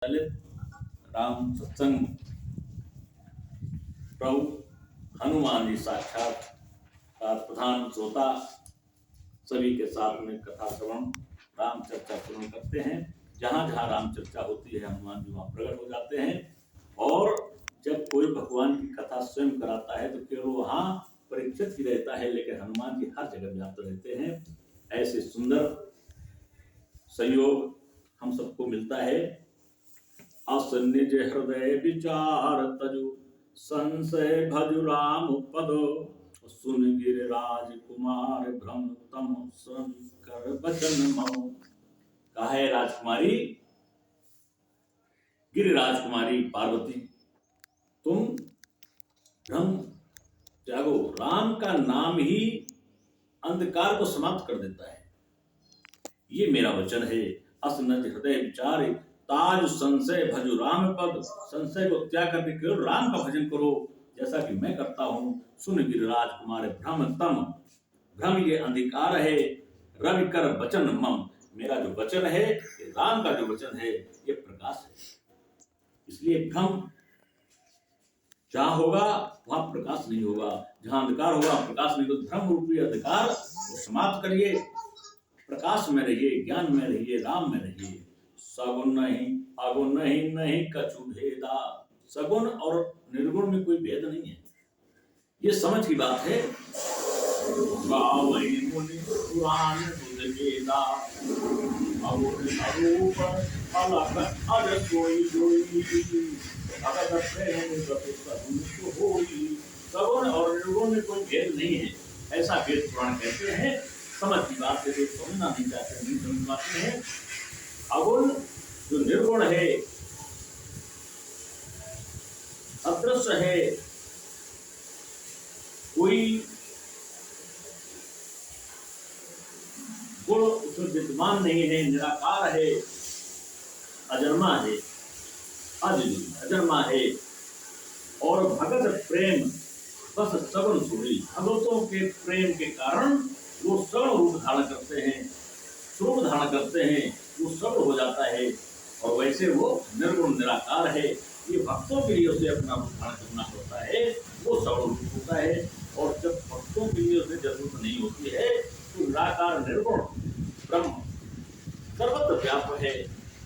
ललित राम सत्संग प्रभु हनुमान जी साक्षात प्रधान श्रोता सभी के साथ में कथा श्रवण राम चर्चा श्रवण करते हैं। जहाँ जहाँ राम चर्चा होती है हनुमान जी वहाँ प्रकट हो जाते हैं। और जब कोई भगवान की कथा स्वयं कराता है तो केवल वहाँ परीक्षित ही रहता है, लेकिन हनुमान जी हर जगह व्याप्त रहते हैं। ऐसे सुंदर संयोग हम सबको मिलता है। असनिज हृदय विचार तजु संशय भजु राम पद सुन गिरिराज कुमार भ्रम तम सुन कर बचन मम। कहा है राजकुमारी, गिरिराज कुमारी पार्वती, तुम भ्रम त्यागो। राम का नाम ही अंधकार को समाप्त कर देता है, ये मेरा वचन है। असनज हृदय विचार ताज संशय भजु राम पद, संशय को त्याग करके केवल राम का भजन करो, जैसा कि मैं करता हूं। सुन गिरिराज कुमार भ्रम तम, भ्रम ये अंधकार है, रवि कर वचन मम, मेरा जो वचन है, राम का जो वचन है, ये प्रकाश है। इसलिए भ्रम जहां होगा वहां प्रकाश नहीं होगा, जहां अंधकार होगा प्रकाश नहीं होगा। भ्रम रूपी अंधकार को समाप्त करिए, प्रकाश में रहिए, ज्ञान में रहिए, राम में रहिए। सगुण नहीं अगुण नहीं, नहीं कछु भेदा, सगुण और निर्गुण में कोई भेद नहीं है, ये समझ की बात है। सगुण और निर्गुण में कोई भेद नहीं है, ऐसा वेद पुराण कहते हैं। समझ की बात है, जो समझना नहीं चाहते नहीं समझ पाते हैं। अगुण जो निर्गुण है, अदृश्य है, कोई गुण उसमें विद्यमान नहीं है, निराकार है, अजन्मा है, अजन्मा है। और भगत प्रेम बस सगुण सूरी, भगवतों के प्रेम के कारण वो सगुण रूप धारण करते हैं, स्वरूप धारण करते हैं, वो सगुण हो जाता है। और वैसे वो निर्गुण निराकार है, ये भक्तों के लिए उसे अपना रूप धारण करना होता है, वो सगुण रूप होता है। और जब भक्तों के लिए उसे जरूरत नहीं होती है तो निराकार निर्गुण ब्रह्म सर्वत्र व्यापक है,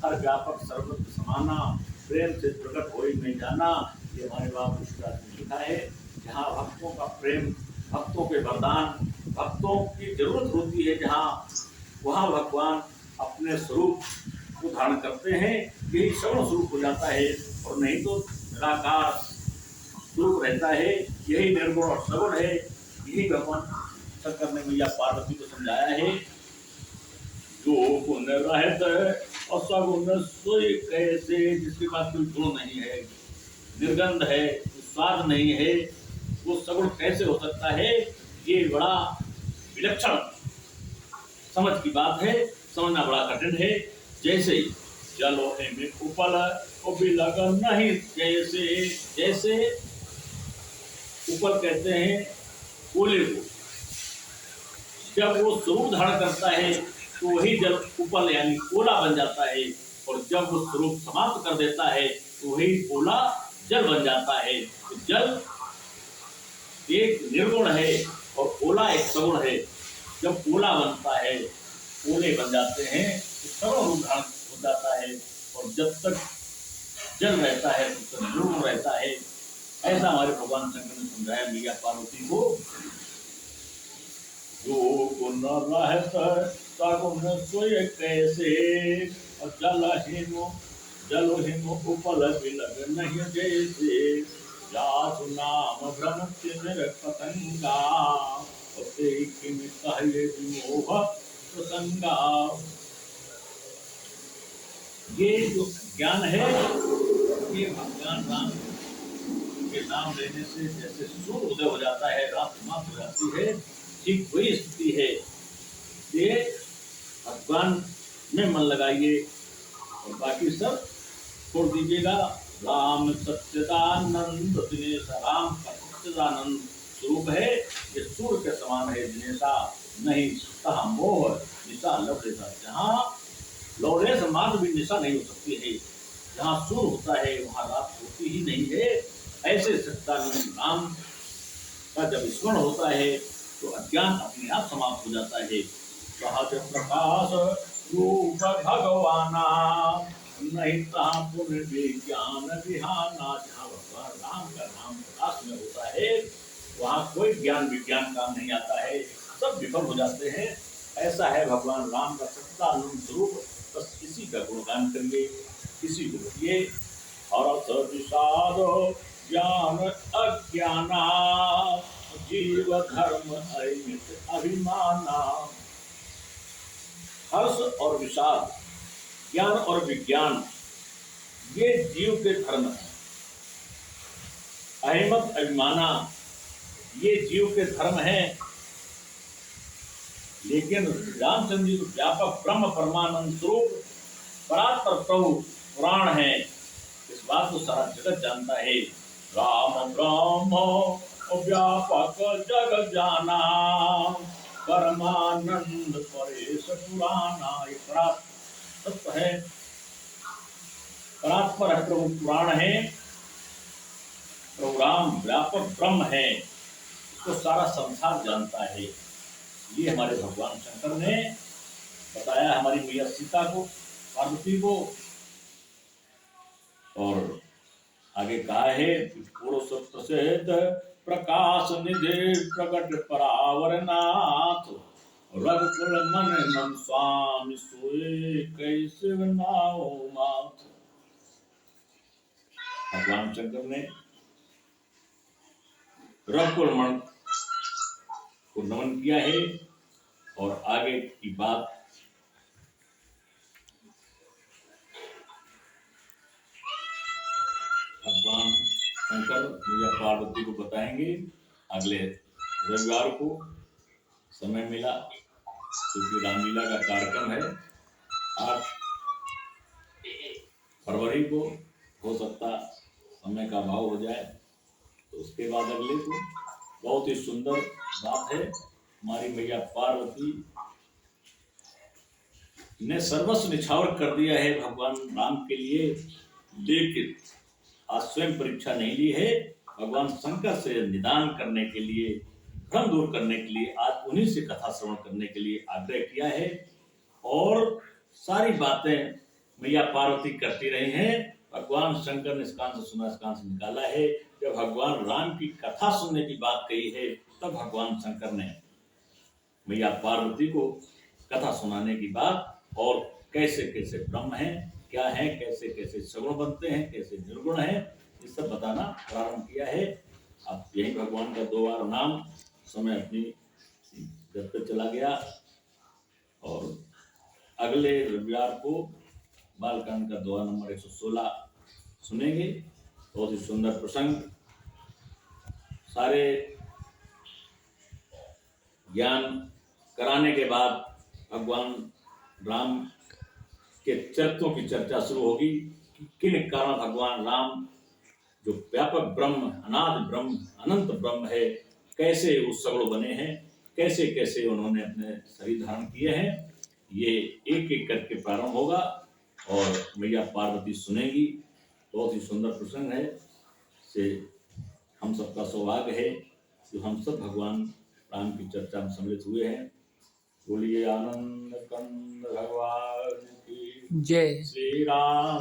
हर व्यापक सर्वत्र समाना, प्रेम से प्रकट हो ही नहीं जाना, ये हमारे बाप ऋषिराज ने लिखा है। जहाँ भक्तों का प्रेम, भक्तों के वरदान, भक्तों की जरूरत होती है, जहाँ वहाँ भगवान अपने स्वरूप को धारण करते हैं, यही सगुण स्वरूप हो जाता है। और नहीं तो निराकार स्वरूप रहता है, यही निर्गुण और सगुण है। यही भगवान शंकर ने मैया पार्वती को समझाया है। जो गुण रहत असगुण सोई कैसे, जिसके पास कोई गुण नहीं है, निर्गंध है, स्वाद नहीं है, वो सगुण कैसे हो सकता है? ये बड़ा विलक्षण समझ की बात है, समझना बड़ा कठिन है। जैसे जलो में उपल लगन नहीं, जैसे जैसे उपल कहते हैं ओले को, जब वो स्वरूप धारण करता है तो वही जल उपल यानी ओला बन जाता है, और जब वो स्वरूप समाप्त कर देता है तो वही ओला जल बन जाता है। तो जल एक निर्गुण है और ओला एक सगुण है। जब ओला बनता है, ओले बन जाते हैं, तो सगुण रूप धारण हो जाता है। और जब तक जल रहता है तब तक निर्गुण रहता है। ऐसा हमारे भगवान शंकर ने समझाया मैया पार्वती को। जो गुण रहत सगुण सोई कैसे, जल हिमो उपल बिलग नहीं जैसे, जासु नाम भ्रम तिमिर पतंगा, मोह प्रसंगा। ये जो ज्ञान है, ये भगवान राम के नाम लेने से जैसे सूर्य उदय हो जाता है, रात समाप्त हो जाती है, ठीक वही स्थिति है। ये भगवान में मन लगाइए और बाकी सब छोड़ दीजिएगा। राम सच्चिदानंद दिनेश, राम का सच्चिदानंद स्वरूप है, ये सूर्य के समान है। दिनेशा नहीं कहा मोह निशा लवलेशा, जहाँ लवलेश मार्ग भी निशा नहीं हो सकती है। जहाँ सूर्य होता है वहाँ रात होती ही नहीं है। ऐसे सच्चिदानंद राम का जब स्मरण होता है तो अज्ञान अपने आप समाप्त हो जाता है। सहज प्रकाश रूप भगवाना, नहीं तहाँ पुण्य विज्ञान विहाना। जहाँ भगवान राम का नाम प्रकाश में होता है वहाँ कोई ज्ञान विज्ञान काम नहीं आता है, सब विफल हो जाते हैं। ऐसा है भगवान राम का सच्चिदानंद स्वरूप। बस इसी का गुणगान करिए, इसी को बोलिए। हरस विषाद ज्ञान अज्ञाना, जीव धर्म अहित अभिमाना। हर्ष और विषाद, ज्ञान और विज्ञान, ये जीव के धर्म है। अहिमत अभिमाना, ये जीव के धर्म है। लेकिन रामचंद्र जी तो व्यापक ब्रह्म परमानंद स्वरूप परात्पर प्रभु पुराण है, इस बात को सारा जगत जानता है। राम ब्रह्म व्यापक जग जाना, परमानंद परेश पुराना। ये तत्व है, परात्पर है, प्रभु पुराण है, प्रभु राम व्यापक ब्रह्म है, इसको सारा संसार जानता है। ये हमारे भगवान शंकर ने बताया हमारी मैया सीता को, पार्वती को। और आगे कहा है पुरुष प्रसिद्ध प्रकाश निधि प्रकट परावरनाथ, रघुकुल मन मन स्वामी सोए कैसे नाओ माथ। भगवान शंकर ने रघुकुल मन को नमन किया है। और आगे की बात भगवान शंकर मैया पार्वती को बताएंगे अगले रविवार को। समय मिला क्योंकि रामलीला का कार्यक्रम है 8 फरवरी को, हो सकता समय का अभाव हो जाए तो उसके बाद अगले को। बहुत ही सुंदर बात है, हमारी मैया पार्वती ने सर्वस्व निछावर कर दिया है भगवान राम के लिए। लेकिन आज स्वयं परीक्षा नहीं ली है, भगवान शंकर से निदान करने के लिए, भ्रम दूर करने के लिए आज उन्हीं से कथा श्रवण करने के लिए आग्रह किया है। और सारी बातें मैया पार्वती करती रही हैं। भगवान शंकर ने इस कान से सुना, इस कान से निकाला है। जब भगवान राम की कथा सुनने की बात कही है तब भगवान शंकर ने मैया पार्वती को कथा सुनाने की बात, और कैसे कैसे ब्रह्म है, क्या है, कैसे कैसे सगुण बनते हैं, कैसे निर्गुण है, ये सब बताना प्रारंभ किया है। अब यही भगवान का 2 बार नाम समय अपनी जब तक चला गया। और अगले रविवार को बालकांड का दोहा नंबर 116 सुनेंगे। बहुत ही सुंदर प्रसंग, सारे ज्ञान कराने के बाद भगवान राम के चरित्रों की चर्चा शुरू होगी कि किन कारण भगवान राम जो व्यापक ब्रह्म, अनादि ब्रह्म, अनंत ब्रह्म है, कैसे वो सगुण बने हैं, कैसे कैसे उन्होंने अपने शरीर धारण किए हैं। ये एक एक करके प्रारंभ होगा और मैया पार्वती सुनेगी। बहुत ही सुंदर प्रसंग है, से हम सबका सौभाग्य है कि हम सब भगवान राम की चर्चा में सम्मिलित हुए हैं। बोलिए आनंद कंद भगवान की जय। श्री राम।